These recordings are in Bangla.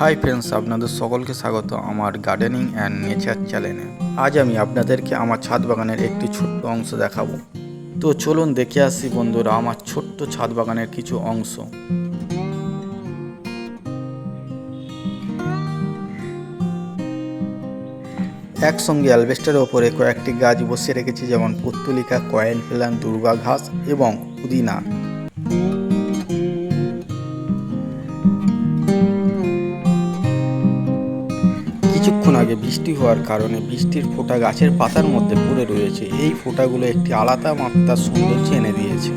হাই ফ্রেন্ডস, আপনাদের সকলকে স্বাগত আমার গার্ডেনিং অ্যান্ড নেচার চ্যানেলে। আজ আমি আপনাদেরকে আমার ছাদ বাগানের একটি ছোট্ট অংশ দেখাবো। তো চলুন দেখে আসি বন্ধুরা আমার ছোট্ট ছাদ বাগানের কিছু অংশ। একসঙ্গে অ্যালবেস্টারের ওপরে কয়েকটি গাছ বসিয়ে রেখেছি, যেমন পর্তুলিকা, কয়েন প্ল্যান, দুর্বা ঘাস এবং পুদিনা। কিছুক্ষণ আগে বৃষ্টি হওয়ার কারণে বৃষ্টির ফোঁটা গাছের পাতার মধ্যে পড়ে রয়েছে। এই ফোঁটাগুলো একটি আলাদা মাত্রার সৌন্দর্য এনে দিয়েছে।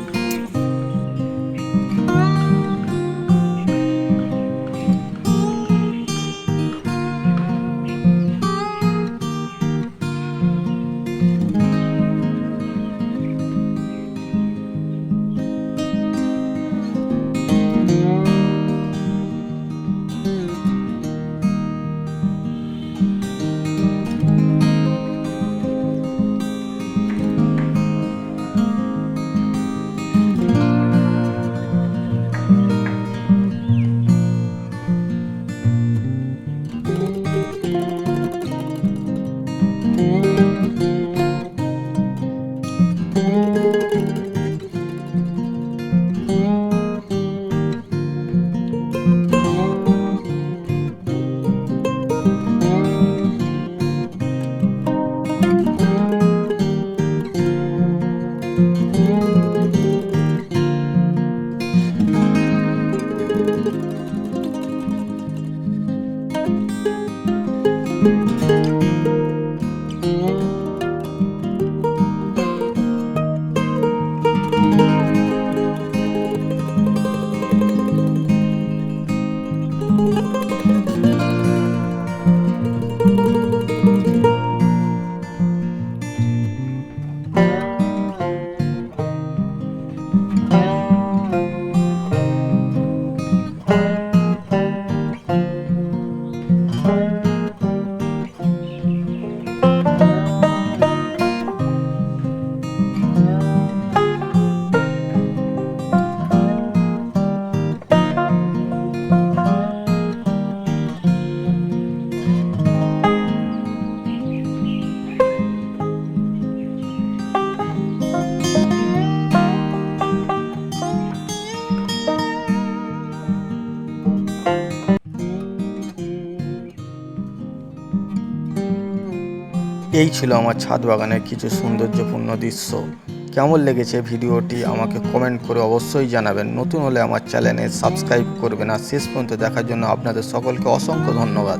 এই ছিল আমার ছাদ বাগানের কিছু সৌন্দর্যপূর্ণ দৃশ্য। কেমন লেগেছে ভিডিওটি আমাকে কমেন্ট করে অবশ্যই জানাবেন। নতুন হলে আমার চ্যানেলে সাবস্ক্রাইব করবেন। আর শেষ পর্যন্ত দেখার জন্য আপনাদের সকলকে অসংখ্য ধন্যবাদ।